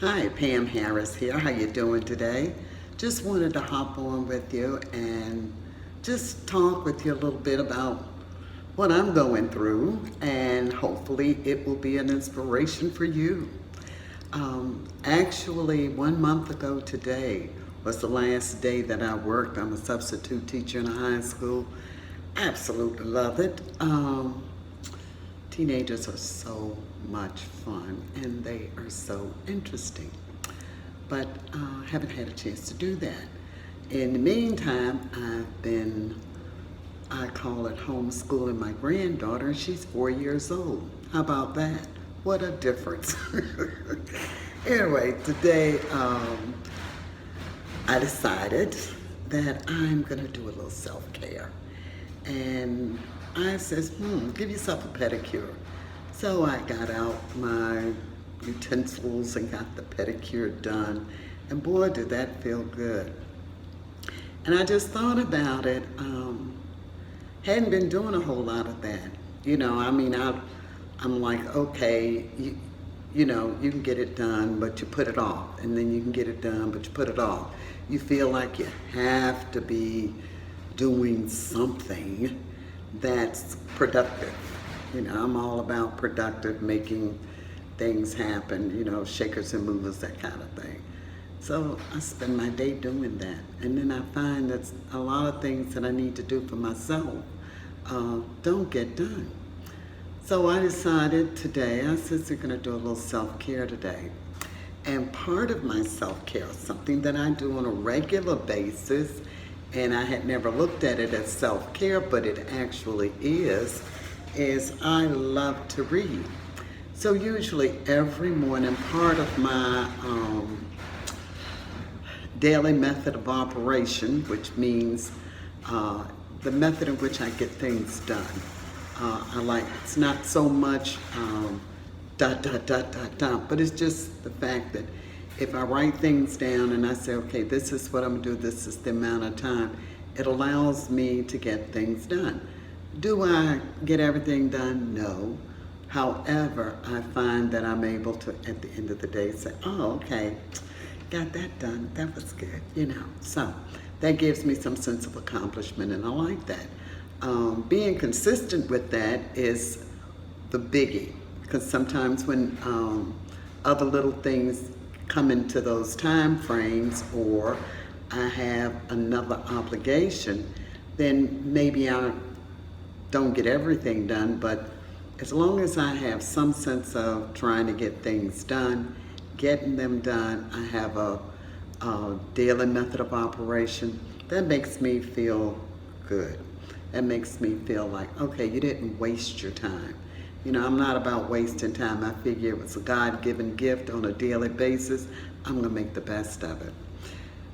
Hi, Pam Harris here. How you doing today? Just wanted to hop on with you and just talk with you a little bit about what I'm going through, and hopefully it will be an inspiration for you. Actually, 1 month ago today was the last day that I worked. I'm a substitute teacher in a high school. Absolutely love it. Teenagers are so much fun and they are so interesting, but haven't had a chance to do that. In the meantime, I call it homeschooling my granddaughter, and she's 4 years old. How about that? What a difference. Anyway, today I decided that I'm gonna do a little self-care. And I says, give yourself a pedicure. So I got out my utensils and got the pedicure done. And boy, did that feel good. And I just thought about it. Hadn't been doing a whole lot of that. I'm like, okay, you can get it done, but you put it off. And then you can get it done, but you put it off. You feel like you have to be doing something that's productive. I'm all about productive, making things happen, shakers and movers, that kind of thing. So I spend my day doing that. And then I find that a lot of things that I need to do for myself don't get done. So I decided today, I said, we're gonna do a little self-care today. And part of my self-care, something that I do on a regular basis, and I had never looked at it as self-care, but it actually is I love to read. So usually every morning, part of my daily method of operation, which means the method in which I get things done. It's not so much but it's just the fact that if I write things down and I say, okay, this is what I'm gonna do, this is the amount of time, it allows me to get things done. Do I get everything done? No. However, I find that I'm able to, at the end of the day, say, oh, okay, got that done, that was good, So that gives me some sense of accomplishment, and I like that. Being consistent with that is the biggie, because sometimes when other little things come into those time frames, or I have another obligation, then maybe I don't get everything done. But as long as I have some sense of trying to get things done, getting them done, I have a daily method of operation, that makes me feel good. That makes me feel like, okay, you didn't waste your time. I'm not about wasting time. I figure it was a God-given gift on a daily basis. I'm gonna make the best of it.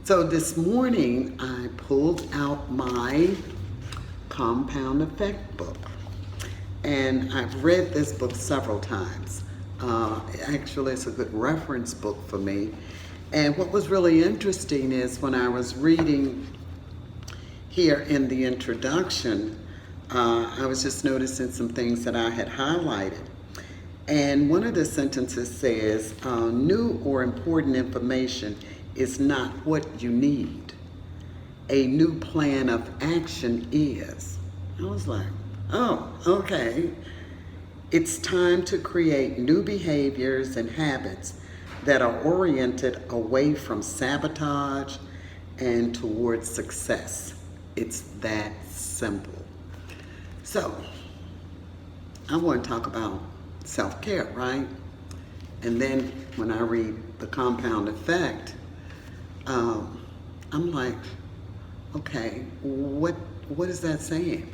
So this morning, I pulled out my Compound Effect book. And I've read this book several times. Actually, it's a good reference book for me. And what was really interesting is when I was reading here in the introduction, I was just noticing some things that I had highlighted. And one of the sentences says, new or important information is not what you need. A new plan of action is. I was like, oh, okay. It's time to create new behaviors and habits that are oriented away from sabotage and towards success. It's that simple. So, I want to talk about self-care, right? And then when I read the Compound Effect, I'm like, okay, what is that saying?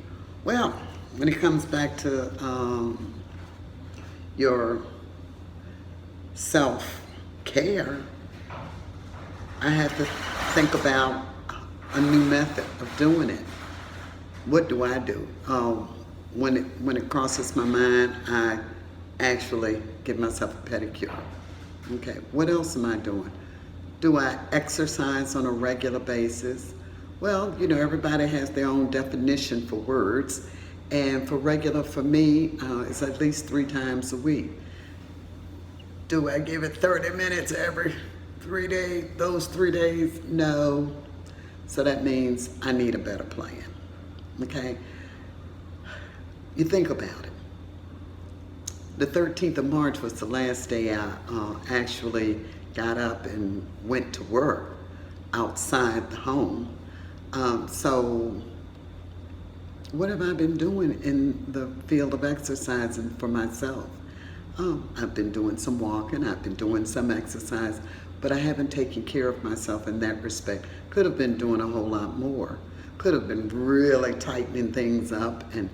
Well, when it comes back to your self-care, I have to think about a new method of doing it. What do I do? When it crosses my mind, I actually give myself a pedicure. Okay, what else am I doing? Do I exercise on a regular basis? Well, everybody has their own definition for words. And for regular, for me, it's at least 3 times a week. Do I give it 30 minutes every 3 days, those 3 days? No. So that means I need a better plan, okay? You think about it. The 13th of March was the last day I actually got up and went to work outside the home. So what have I been doing in the field of exercising for myself? I've been doing some walking, I've been doing some exercise, but I haven't taken care of myself in that respect. Could have been doing a whole lot more. Could have been really tightening things up and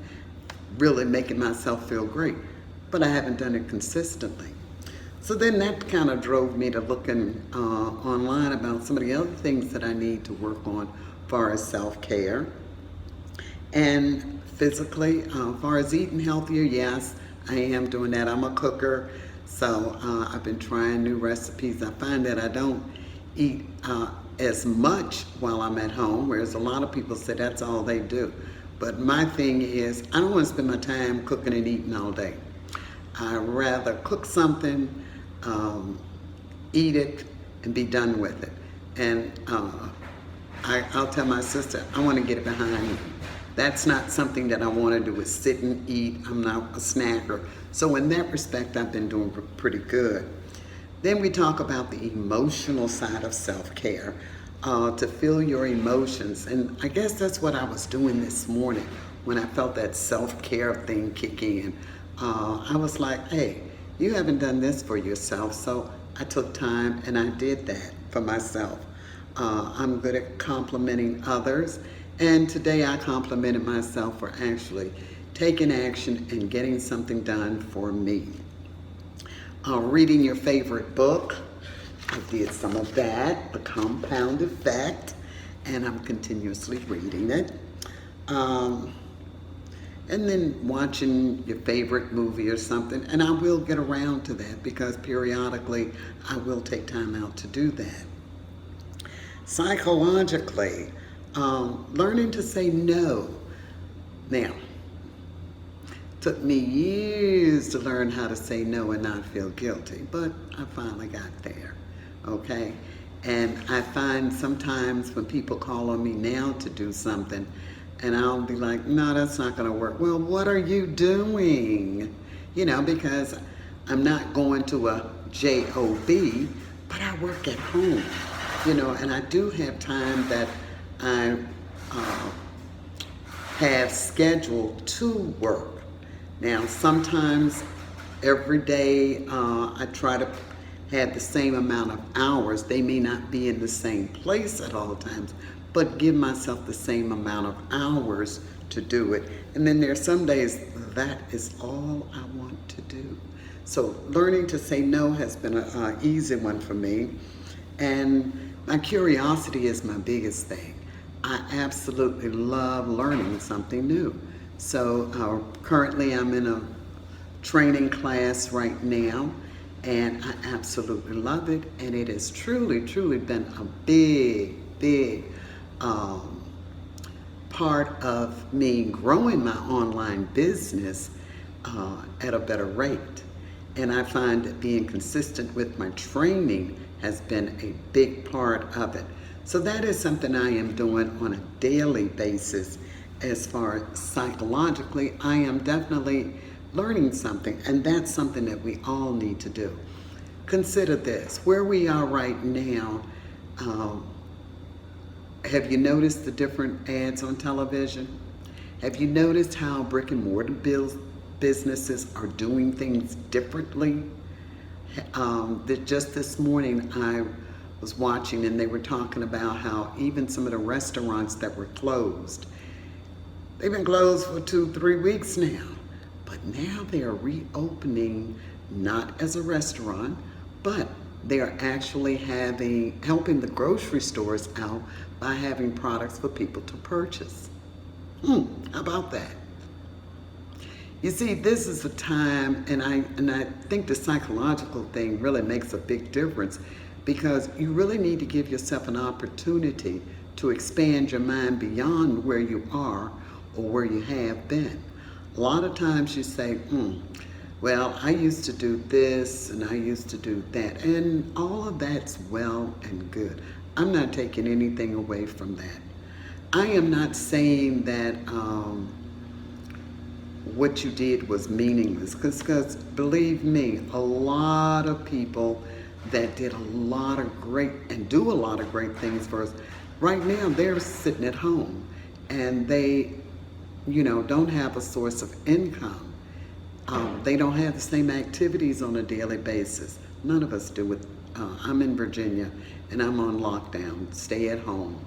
really making myself feel great, but I haven't done it consistently. So then that kind of drove me to looking online about some of the other things that I need to work on as far as self-care. And physically, as far as eating healthier, yes, I am doing that. I'm a cooker, so I've been trying new recipes. I find that I don't eat as much while I'm at home, whereas a lot of people say that's all they do. But my thing is, I don't want to spend my time cooking and eating all day. I'd rather cook something, eat it, and be done with it. And I'll tell my sister, I want to get it behind me. That's not something that I want to do, is sit and eat. I'm not a snacker. So in that respect, I've been doing pretty good. Then we talk about the emotional side of self-care, to feel your emotions. And I guess that's what I was doing this morning when I felt that self-care thing kick in. I was like, hey, you haven't done this for yourself. So I took time and I did that for myself. I'm good at complimenting others. And today I complimented myself for actually taking action and getting something done for me. Reading your favorite book. I did some of that, The Compound Effect, and I'm continuously reading it. And then watching your favorite movie or something, and I will get around to that because periodically I will take time out to do that. Psychologically, learning to say no. Now, took me years to learn how to say no and not feel guilty, but I finally got there, okay? And I find sometimes when people call on me now to do something, and I'll be like, no, that's not gonna work. Well, what are you doing? You know, because I'm not going to a job, but I work at home, you know, and I do have time that I have scheduled to work. Now, sometimes every day I try to have the same amount of hours. They may not be in the same place at all times, but give myself the same amount of hours to do it. And then there are some days that is all I want to do. So learning to say no has been an easy one for me. And my curiosity is my biggest thing. I absolutely love learning something new. So currently I'm in a training class right now, and I absolutely love it. And it has truly, truly been a big part of me growing my online business at a better rate. And I find that being consistent with my training has been a big part of it. So that is something I am doing on a daily basis. As far as psychologically, I am definitely learning something, and that's something that we all need to do. Consider this, where we are right now, have you noticed the different ads on television? Have you noticed how brick and mortar businesses are doing things differently? Just this morning I was watching and they were talking about how even some of the restaurants that were closed, they've been closed for 2-3 weeks now, but now they are reopening, not as a restaurant, but they are actually helping the grocery stores out by having products for people to purchase. How about that? You see, this is a time, and I think the psychological thing really makes a big difference, because you really need to give yourself an opportunity to expand your mind beyond where you are or where you have been. A lot of times you say, Well, I used to do this and I used to do that, and all of that's well and good. I'm not taking anything away from that. I am not saying that what you did was meaningless, because believe me, a lot of people that did a lot of great and do a lot of great things for us, right now they're sitting at home and they, don't have a source of income. They don't have the same activities on a daily basis. None of us do. I'm in Virginia and I'm on lockdown, stay at home,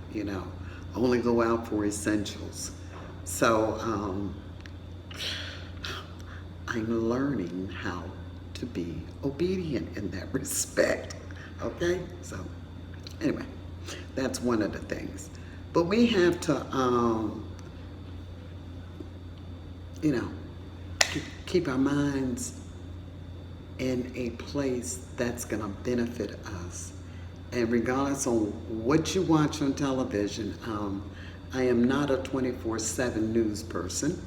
only go out for essentials. So I'm learning how to be obedient in that respect. Okay? So anyway, that's one of the things. But we have to, keep our minds in a place that's going to benefit us. And regardless on what you watch on television, I am not a 24/7 news person.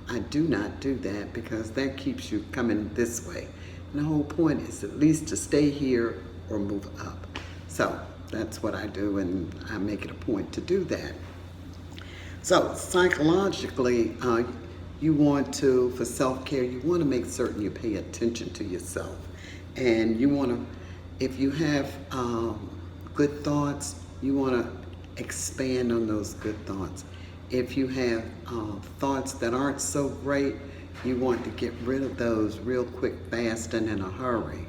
I do not do that because that keeps you coming this way. And the whole point is at least to stay here or move up. So that's what I do, and I make it a point to do that. So psychologically, you want to, for self-care, you want to make certain you pay attention to yourself. And you want to, if you have good thoughts, you want to expand on those good thoughts. If you have thoughts that aren't so great, you want to get rid of those real quick, fast, and in a hurry.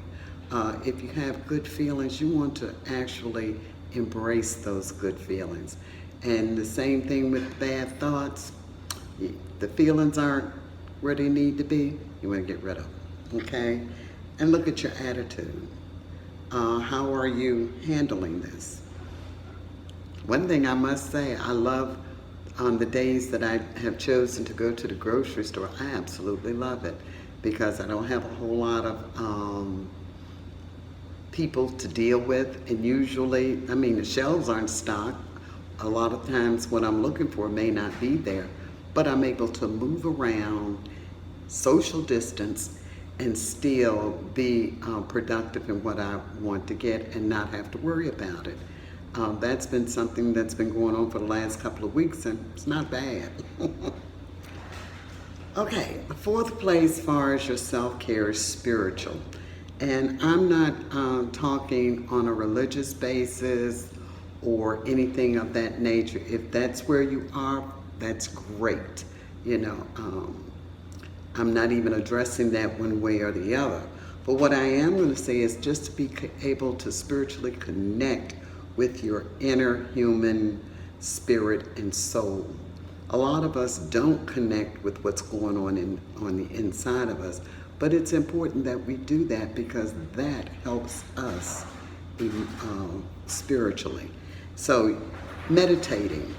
If you have good feelings, you want to actually embrace those good feelings. And the same thing with bad thoughts. The feelings aren't where they need to be, you want to get rid of them, okay? And look at your attitude. How are you handling this? One thing I must say, I love on the days that I have chosen to go to the grocery store, I absolutely love it because I don't have a whole lot of people to deal with. And usually, the shelves aren't stocked. A lot of times what I'm looking for may not be there, but I'm able to move around, social distance, and still be productive in what I want to get and not have to worry about it. That's been something that's been going on for the last couple of weeks, and it's not bad. Okay, the fourth place as far as your self-care is spiritual. And I'm not talking on a religious basis or anything of that nature. If that's where you are, that's great. I'm not even addressing that one way or the other. But what I am going to say is just to be able to spiritually connect with your inner human spirit and soul. A lot of us don't connect with what's going on the inside of us, but it's important that we do that because that helps us spiritually. So meditating.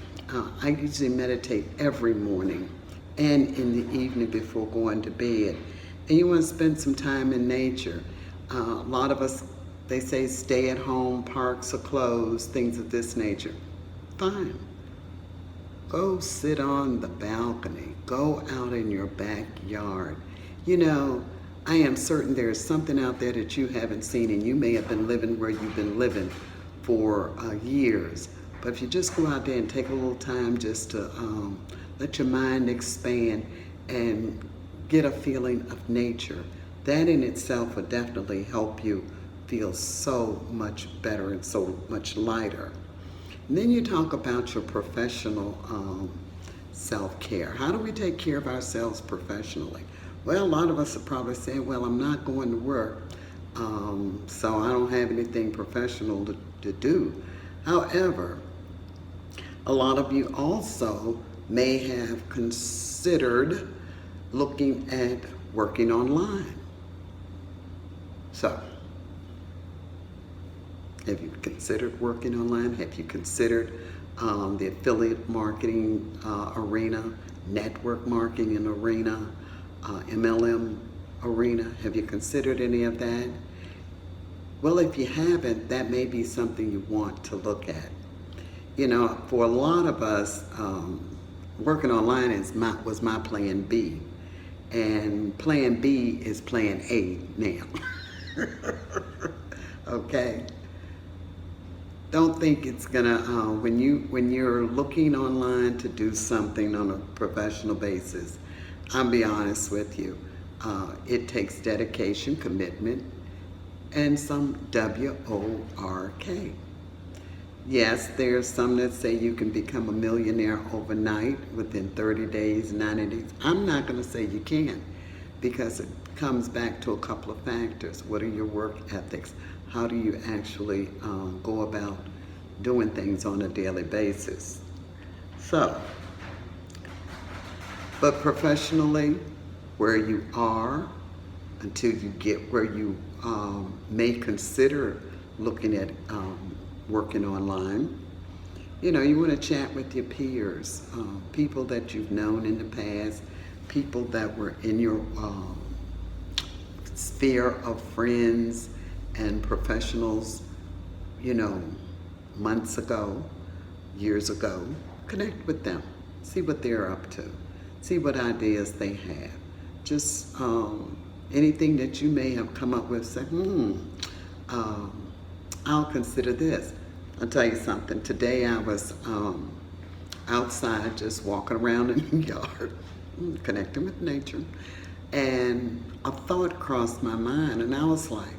I usually meditate every morning and in the evening before going to bed. And you want to spend some time in nature. A lot of us, they say stay at home, parks are closed, things of this nature. Fine. Go sit on the balcony. Go out in your backyard. I am certain there's something out there that you haven't seen, and you may have been living where you've been living for years. But if you just go out there and take a little time just to let your mind expand and get a feeling of nature, that in itself will definitely help you feel so much better and so much lighter. And then you talk about your professional self-care. How do we take care of ourselves professionally? Well, a lot of us are probably saying, well, I'm not going to work, so I don't have anything professional to do. However, a lot of you also may have considered looking at working online. So, have you considered working online? Have you considered the affiliate marketing arena, network marketing arena, MLM arena? Have you considered any of that? Well, if you haven't, that may be something you want to look at. For a lot of us, working online was my plan B. and plan B is plan A now. Okay? Don't think it's gonna, when you're looking online to do something on a professional basis, I'll be honest with you, it takes dedication, commitment, and some work. Yes, there's some that say you can become a millionaire overnight within 30 days, 90 days. I'm not going to say you can, because it comes back to a couple of factors. What are your work ethics? How do you actually go about doing things on a daily basis? So, but professionally, where you are, until you get where you may consider looking at working online. You want to chat with your peers, people that you've known in the past, people that were in your sphere of friends and professionals, months ago, years ago. Connect with them, see what they're up to, see what ideas they have. Just anything that you may have come up with, say, I'll consider this. I'll tell you something. Today I was outside just walking around in the yard, connecting with nature, and a thought crossed my mind, and I was like,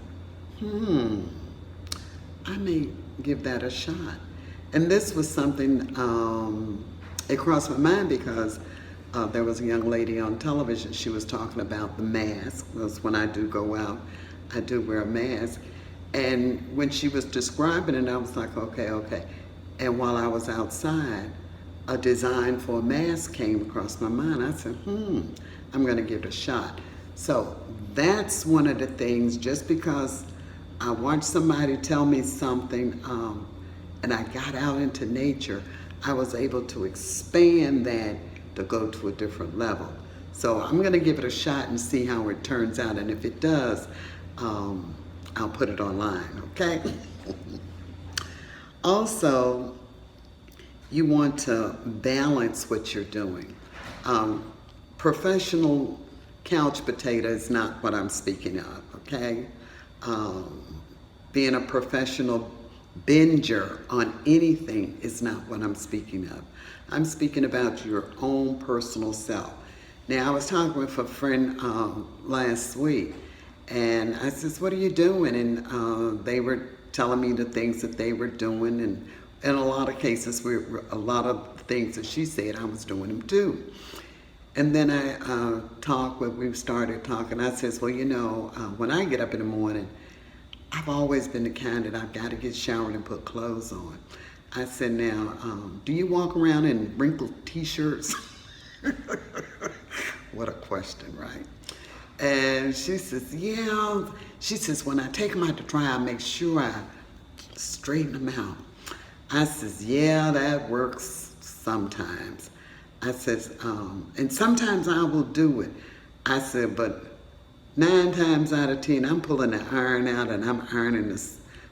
I may give that a shot. And this was something, it crossed my mind because there was a young lady on television. She was talking about the mask. Because when I do go out, I do wear a mask. And when she was describing it, I was like, okay. And while I was outside, a design for a mask came across my mind. I said, I'm going to give it a shot. So that's one of the things, just because I watched somebody tell me something and I got out into nature, I was able to expand that to go to a different level. So I'm going to give it a shot and see how it turns out. And if it does, I'll put it online, okay? Also, you want to balance what you're doing. Professional couch potato is not what I'm speaking of, okay? Being a professional binger on anything is not what I'm speaking of. I'm speaking about your own personal self. Now, I was talking with a friend last week, and I says, what are you doing? And they were telling me the things that they were doing, and in a lot of cases, a lot of things that she said, I was doing them too. And then we started talking. I says, well, when I get up in the morning, I've always been the kind that I've got to get showered and put clothes on. I said, now, do you walk around in wrinkled t-shirts? What a question, right? And she says, yeah. She says, when I take them out to dry, I make sure I straighten them out. I says, yeah, that works sometimes. I says, and sometimes I will do it. I said, but 9 times out of 10, I'm pulling the iron out and I'm ironing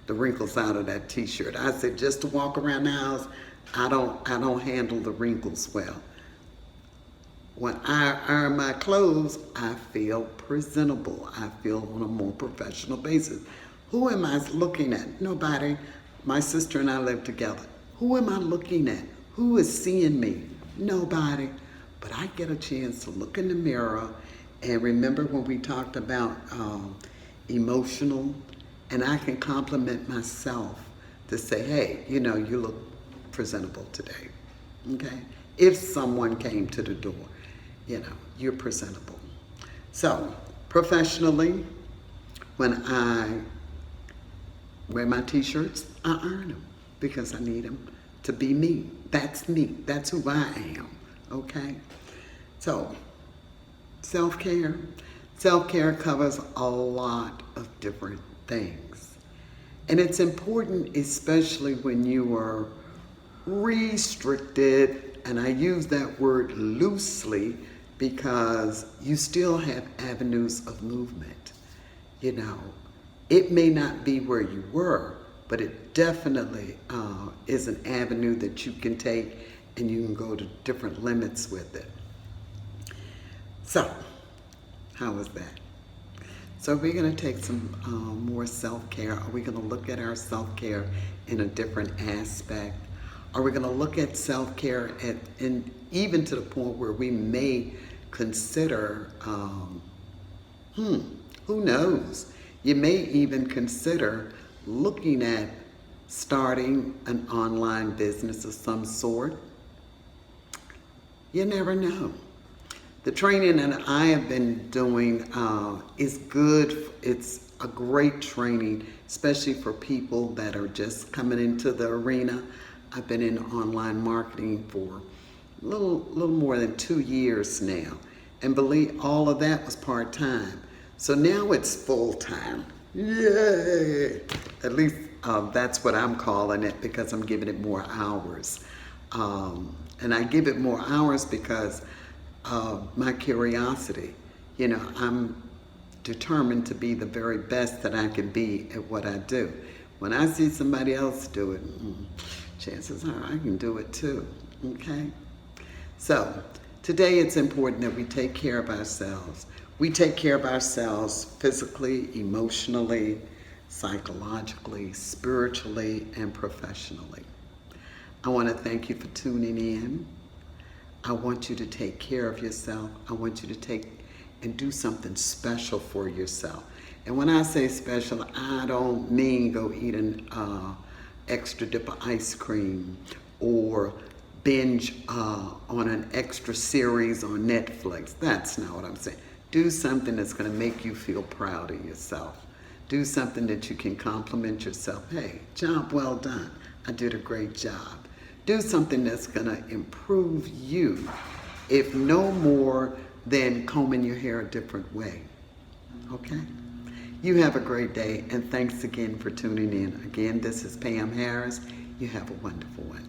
the wrinkles out of that t-shirt. I said, just to walk around the house, I don't handle the wrinkles well. When I iron my clothes, I feel presentable. I feel on a more professional basis. Who am I looking at? Nobody. My sister and I live together. Who am I looking at? Who is seeing me? Nobody. But I get a chance to look in the mirror and remember when we talked about emotional, and I can compliment myself to say, hey, you look presentable today, okay? If someone came to the door, you're presentable. So, professionally, when I wear my t-shirts, I iron them because I need them to be me. That's me. That's who I am, okay? So, self-care. Self-care covers a lot of different things. And it's important, especially when you are restricted, and I use that word loosely because you still have avenues of movement. It may not be where you were, but it definitely is an avenue that you can take, and you can go to different limits with it. So, How is that? So we're going to take some more self-care. Are we going to look at our self-care in a different aspect? Are we going to look at self-care and even to the point where we may consider, who knows? You may even consider looking at starting an online business of some sort. You never know. The training that I have been doing is good. It's a great training, especially for people that are just coming into the arena. I've been in online marketing for a little more than 2 years now. And believe all of that was part-time. So now it's full-time. Yay! At least that's what I'm calling it, because I'm giving it more hours. And I give it more hours because of my curiosity. You know, I'm determined to be the very best that I can be at what I do. When I see somebody else do it, chances are I can do it too, okay? So today it's important that we take care of ourselves. We take care of ourselves physically, emotionally, psychologically, spiritually, and professionally. I want to thank you for tuning in. I want you to take care of yourself. I want you to take and do something special for yourself. And when I say special, I don't mean go eat an extra dip of ice cream or binge on an extra series on Netflix. That's not what I'm saying. Do something that's going to make you feel proud of yourself. Do something that you can compliment yourself. Hey, job well done. I did a great job. Do something that's going to improve you, if no more than combing your hair a different way. Okay? You have a great day, and thanks again for tuning in. Again, this is Pam Harris. You have a wonderful one.